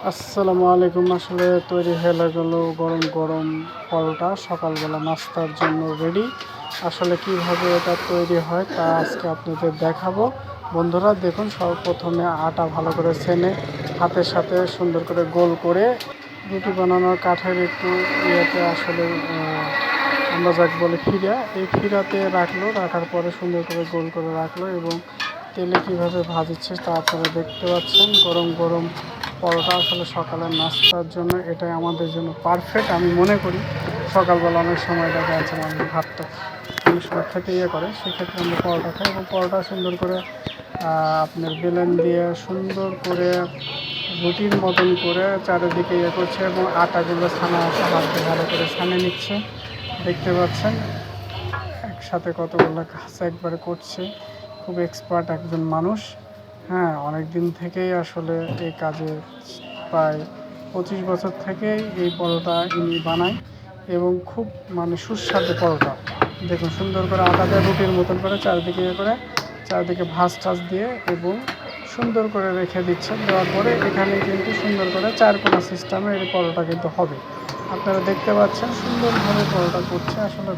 আসসালামু আলাইকুম। আসলে তৈরি হয়ে গেল গরম গরম পরোটা, সকালবেলা নাস্তার জন্য রেডি। আসলে কিভাবে এটা তৈরি হয় তা আজকে আপনাদের দেখাবো। বন্ধুরা দেখুন, সর্বপ্রথমে আটা ভালো করে ছেনে হাতের সাথে সুন্দর করে গোল করে রুটি বানানোর কাঠের একটু ইয়েতে আসলে আমরা যাকে বলে ফিরা, এই ফিরাতে রাখার পরে সুন্দর করে গোল করে রাখলো এবং তেলে কিভাবে ভাজছে তা আপনারা দেখতে পাচ্ছেন। গরম গরম পরোটা আসলে সকালের নাস্তার জন্য এটাই আমাদের জন্য পারফেক্ট আমি মনে করি। সকালবেলা অনেক সময় দেখা যাচ্ছে মানুষ ভাতটা অনেক সময় খেতে করে, সেক্ষেত্রে আমরা পরোটা খাই এবং পরোটা সুন্দর করে আপনার বেলেন দিয়ে সুন্দর করে রুটির মতন করে চারিদিকে করছে এবং আটাগুলো ছানা আছে হাত দিয়ে ভালো করে ছানে নিচ্ছে। দেখতে পাচ্ছেন একসাথে কতগুলো কাজ একবারে করছে। খুব এক্সপার্ট একজন মানুষ। হ্যাঁ, অনেক দিন থেকেই আসলে এই কাজে প্রায় 25 বছর থেকেই এই পরোটা ইনি বানায় এবং খুব সুস্বাদু পরোটা। দেখুন সুন্দর করে আটাতে রুটির মতন করে চারিদিকে ভাঁজ টাজ দিয়ে এবং সুন্দর করে রেখে দিচ্ছে। দেওয়ার পরে এখানে কিন্তু সুন্দর করে চারকোনা সিস্টেমে এই পরোটা কিন্তু হবে। আপনারা দেখতে পাচ্ছেন সুন্দরভাবে পরোটা করছে। আসলে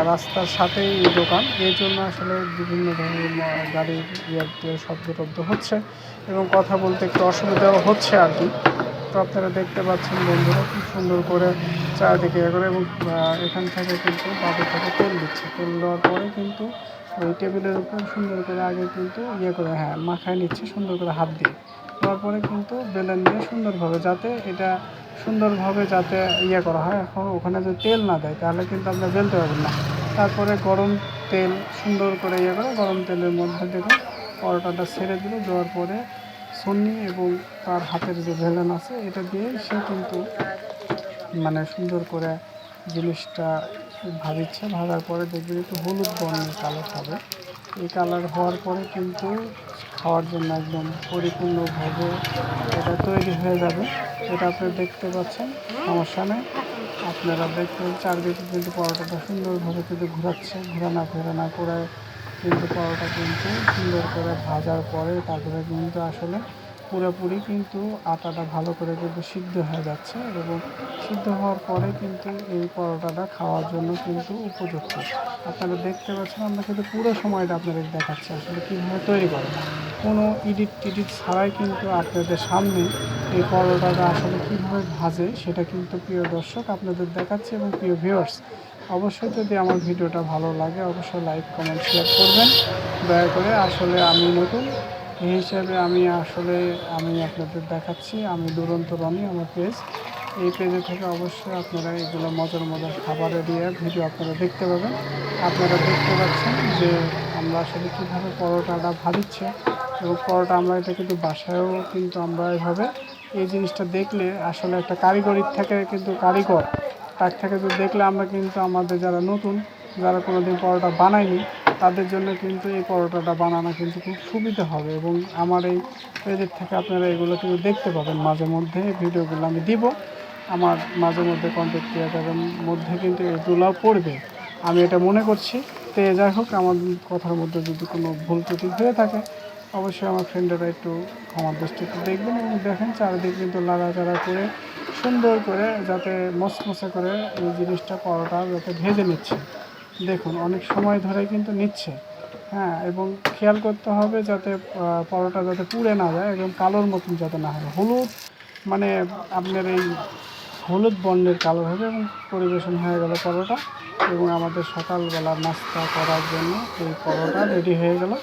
রাস্তার সাথেই এই দোকান, এই জন্য আসলে বিভিন্ন ধরনের গাড়ির শব্দ টব্দ হচ্ছে এবং কথা বলতে একটু অসুবিধাও হচ্ছে আর কি। তো আপনারা দেখতে পাচ্ছেন বন্ধুরা খুব সুন্দর করে চারিদিকে করে এবং এখান থেকে কিন্তু বাদে থেকে তেল দিচ্ছে। তেল দেওয়ার পরে কিন্তু ওই টেবিলের উপর সুন্দর করে আগে কিন্তু মাখায় নিচ্ছে সুন্দর করে হাত দিয়ে। দেওয়ার পরে কিন্তু বেলেন দিয়ে সুন্দরভাবে যাতে করা হয়। এখন ওখানে যদি তেল না দেয় তাহলে কিন্তু আপনারা বেলতে পারবেন না। তারপরে গরম তেল সুন্দর করে গরম তেলের মধ্যে দেখুন পরোটাটা ছেড়ে দিল। দেওয়ার পরে সন্নি এবং তার হাতের যে বেলেন আছে এটা দিয়ে সে কিন্তু সুন্দর করে জিনিসটা ভাজার পরে দেখবেন একটু হলুদ বর্ণের কালার হবে। এই কালার হওয়ার পরে কিন্তু খাওয়ার জন্য একদম পরিপূর্ণভাবে এটা তৈরি হয়ে যাবে। এটা আপনারা দেখতে পাচ্ছেন, সমস্যা নেই। আপনারা দেখবেন চারদিকে কিন্তু পরোটাটা সুন্দরভাবে কিন্তু ঘোরানা করে কিন্তু পরোটা কিন্তু সুন্দর করে ভাজার পরে তারপরে কিন্তু আসলে পুরোপুরি কিন্তু আটাটা ভালো করে কিন্তু সিদ্ধ হয়ে যাচ্ছে এবং সিদ্ধ হওয়ার পরে কিন্তু এই পরোটাটা খাওয়ার জন্য কিন্তু উপযুক্ত। আপনারা দেখতে পাচ্ছেন, আমরা কিন্তু পুরো সময়টা আপনাদের দেখাচ্ছি আসলে কীভাবে তৈরি করে, কোনো টিডিট ছাড়াই কিন্তু আপনাদের সামনে এই পরোটাটা আসলে কীভাবে ভাজে সেটা কিন্তু প্রিয় দর্শক আপনাদের দেখাচ্ছি। এবং প্রিয় ভিউয়ার্স, অবশ্যই যদি আমার ভিডিওটা ভালো লাগে অবশ্যই লাইক কমেন্ট শেয়ার করবেন দয়া করে। আসলে আমি নতুন, এই হিসাবে আমি আপনাদের দেখাচ্ছি। আমি দুরন্ত রনি, আমার পেজ, এই পেজে থেকে অবশ্যই আপনারা এগুলো মজার খাবারের ভিডিও আপনারা দেখতে পাবেন। আপনারা দেখতে পাচ্ছেন যে আমরা আসলে কীভাবে পরোটাটা ভাজছে এবং পরোটা আমরা এটা কিন্তু বাসায়ও কিন্তু আমরা এভাবে এই জিনিসটা দেখলে আসলে একটা কারিগরির থেকে কিন্তু তার থেকে যদি দেখলে আমরা কিন্তু আমাদের যারা নতুন, যারা কোনো দিন পরোটা বানায়নি তাদের জন্য কিন্তু এই পরোটাটা বানানো কিন্তু খুব সুবিধা হবে। এবং আমার এই পেজের থেকে আপনারা এগুলো কিন্তু দেখতে পাবেন। মাঝে মধ্যে ভিডিওগুলো আমি দিব, আমার মাঝে মধ্যে কন্টেন্ট ক্রিয়েটারের মধ্যে কিন্তু এগুলোও পড়বে, আমি এটা মনে করছি। তো যাই হোক, আমার কথার মধ্যে যদি কোনো ভুল ত্রুটি হয়ে থাকে অবশ্যই আমার ফ্রেন্ডেরা একটু ক্ষমার দৃষ্টিতে দেখবেন এবং দেখেন চারিদিকে কিন্তু লাড়াচাড়া করে সুন্দর করে যাতে মচমচে করে এই জিনিসটা পরোটা যাতে ভেজে নিচ্ছে। দেখুন অনেক সময় ধরে কিন্তু নিচ্ছে। হ্যাঁ, এবং খেয়াল করতে হবে যাতে পরোটা যাতে পুড়ে না যায় এবং কালোর মতন যাতে না হয়। আপনার এই হলুদ বর্ণের কালার হবে এবং পরিবেশন হয়ে গেল পরোটা এবং আমাদের সকালবেলা নাস্তা করার জন্য এই পরোটা রেডি হয়ে গেল।